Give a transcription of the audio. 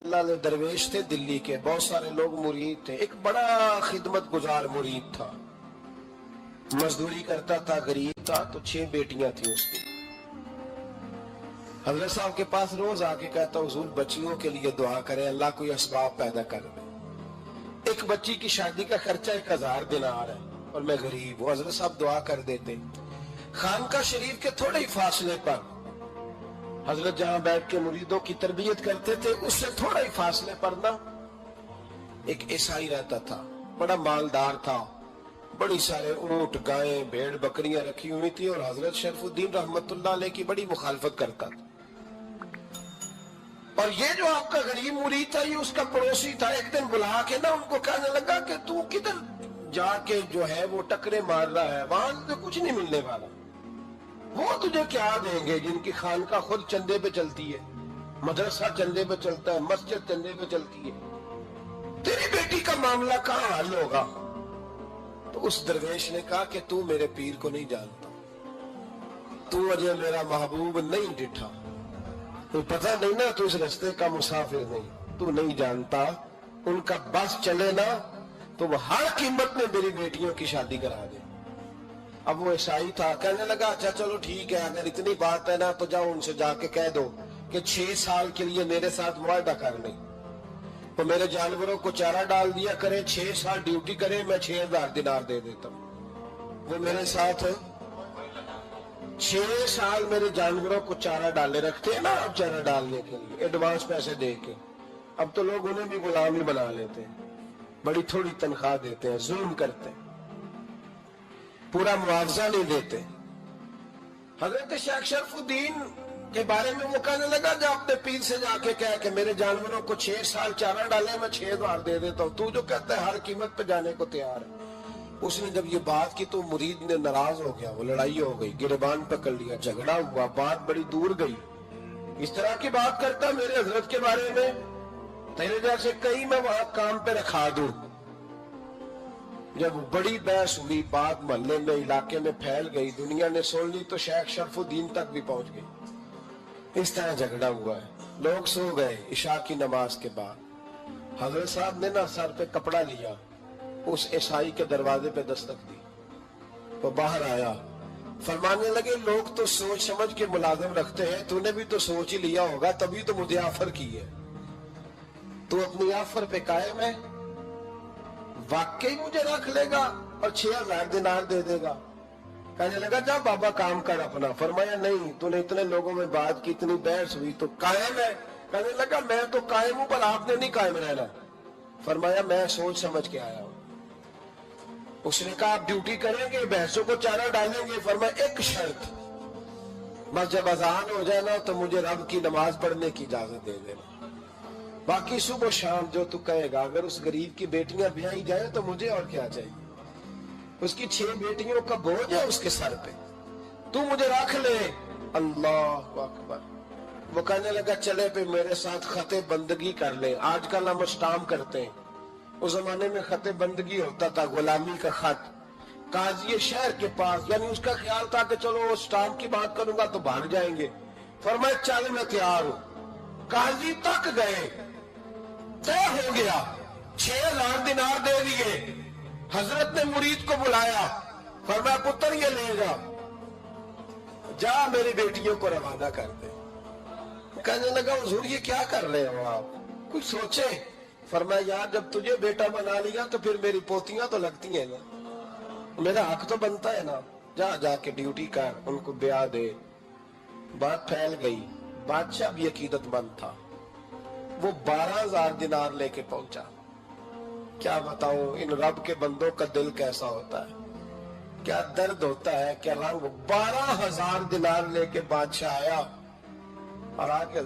اللہ نے درویش تھے دلی کے، بہت سارے لوگ مرید تھے، ایک بڑا خدمت گزار مرید تھا، مزدوری کرتا تھا، غریب تھا، تو 6 بیٹیاں تھیں اس کی۔ حضرت صاحب کے پاس روز آ کے کہتا حضور بچیوں کے لیے دعا کرے، اللہ کوئی اسباب پیدا کر دے، ایک بچی کی شادی کا خرچہ 1000 دینار ہے اور میں غریب ہوں۔ حضرت صاحب دعا کر دیتے۔ خانقاہ شریف کے تھوڑے ہی فاصلے پر حضرت جہاں بیٹھ کے مریدوں کی تربیت کرتے تھے، اس سے تھوڑا ہی فاصلے پر نا ایک عیسائی رہتا تھا، بڑا مالدار تھا، بڑی سارے اونٹ، گائیں، بھیڑ، بکریاں رکھی ہوئی تھی، اور حضرت شرف الدین رحمت اللہ علیہ کی بڑی مخالفت کرتا تھا۔ اور یہ جو آپ کا غریب مرید تھا، یہ اس کا پڑوسی تھا، ایک دن بلا کے نا ان کو کہنے لگا کہ تو کدھر جا کے جو ہے وہ ٹکرے مار رہا ہے، وہاں سے کچھ نہیں ملنے والا، وہ تجھے کیا دیں گے جن کی خانقاہ خود چندے پہ چلتی ہے، مدرسہ چندے پہ چلتا ہے، مسجد چندے پہ چلتی ہے، تیری بیٹی کا معاملہ کہاں حل ہوگا؟ تو اس درویش نے کہا کہ تو میرے پیر کو نہیں جانتا، تو مجھے میرا محبوب نہیں ڈٹھا، تو پتہ نہیں نا، تو اس رستے کا مسافر نہیں، تو نہیں جانتا، ان کا بس چلے نا تو وہ ہر قیمت میں میری بیٹیوں کی شادی کرا دے۔ اب وہ عیسائی تھا، کہنے لگا اچھا چلو ٹھیک ہے، اگر اتنی بات ہے نا تو جاؤ ان سے جا کے کہہ دو کہ 6 سال کے لیے میرے ساتھ معاہدہ کر لیں، تو میرے جانوروں کو چارہ ڈال دیا کرے، 6 سال ڈیوٹی کرے، میں 6000 دینار دے دیتا ہوں۔ وہ میرے ساتھ 6 سال میرے جانوروں کو چارہ ڈالے، رکھتے ہیں نا اب چارہ ڈالنے کے لیے ایڈوانس پیسے دے کے، اب تو لوگ انہیں بھی غلام ہی بنا لیتے ہیں، بڑی تھوڑی تنخواہ دیتے ہیں، ظلم کرتے ہیں، پورا معاوضہ نہیں دیتے۔ حضرت شیخ شرف الدین کے بارے میں وہ کہنے لگا جا اپنے پیر سے جا کے کہہ کہ میرے جانوروں کو 6 سال چارہ ڈالے، میں 6000 دے دیتا ہوں، تو جو کہتا ہے ہر قیمت پہ جانے کو تیار ہے۔ اس نے جب یہ بات کی تو مرید نے ناراض ہو گیا، وہ لڑائی ہو گئی، گریبان پکڑ لیا، جھگڑا ہوا، بات بڑی دور گئی۔ اس طرح کی بات کرتا میرے حضرت کے بارے میں، تیرے جیسے کئی میں وہاں کام پہ رکھا دوں۔ جب بڑی بحث ہوئی، بات محلے میں، علاقے میں پھیل گئی، دنیا نے سن لی، تو شیخ شرف الدین تک بھی پہنچ گئی۔ اس طرح جھگڑا ہوا ہے، لوگ سو گئے عشاء کی نماز کے بعد۔ حضرت صاحب نے نا سر پہ کپڑا لیا، اس عیسائی کے دروازے پہ دستک دی، وہ باہر آیا، فرمانے لگے لوگ تو سوچ سمجھ کے ملازم رکھتے ہیں، تو نے بھی تو سوچ ہی لیا ہوگا، تبھی تو مجھے آفر کی ہے، تو اپنی آفر پہ قائم ہے، واقعی مجھے رکھ لے گا اور 6000 دینار دے دے گا؟ کہنے لگا جا بابا کام کر اپنا۔ فرمایا نہیں، تو نے اتنے لوگوں میں بات کی، اتنی بحث ہوئی، تو قائم ہے؟ کہنے لگا میں تو قائم ہوں، پر آپ نے نہیں قائم رہنا۔ فرمایا میں سوچ سمجھ کے آیا ہوں۔ اس نے کہا آپ ڈیوٹی کریں گے، بحثوں کو چارہ ڈالیں گے؟ فرمایا ایک شرط، بس جب اذان ہو جائے نا تو مجھے رب کی نماز پڑھنے کی اجازت دے دینا، باقی صبح و شام جو تو کہے گا۔ اگر اس غریب کی بیٹیاں بیائی جائیں تو مجھے اور کیا چاہیے، اس کی 6 بیٹیوں کا بوجھ ہے اس کے سر پہ، تو مجھے رکھ لے۔ اللہ اکبر۔ وہ کہنے لگا چلے پہ میرے ساتھ خط بندگی کر لے، آج کل ہم اسٹامپ کرتے ہیں، اس زمانے میں خط بندگی ہوتا تھا، غلامی کا خط، قاضی شہر کے پاس، یعنی اس کا خیال تھا کہ چلو اسٹامپ کی بات کروں گا تو بھاگ جائیں گے۔ فرمایا چل میں تیار ہوں۔ قاضی تک گئے، طے ہو گیا، 6000 دینار دے دیے۔ حضرت نے مرید کو بلایا، فرمایا پتر یہ لے جا، جا میری بیٹیوں کو روانہ کر دے۔ کہنے لگا حضور یہ کیا کر رہے ہو آپ، کچھ سوچے؟ فرمایا یار جب تجھے بیٹا بنا لیا تو پھر میری پوتیاں تو لگتی ہیں نا، میرا حق تو بنتا ہے نا، جا جا کے ڈیوٹی کر، ان کو بیاہ دے۔ بات پھیل گئی، بادشاہ بھی عقیدت مند تھا، وہ 12000 دینار لے کے پہنچا۔ کیا بتاؤں ان رب کے بندوں کا دل کیسا ہوتا ہے، کیا درد ہوتا ہے، کیا رنگ۔ 12000 دینار لے کے بادشاہ آیا اور آ کے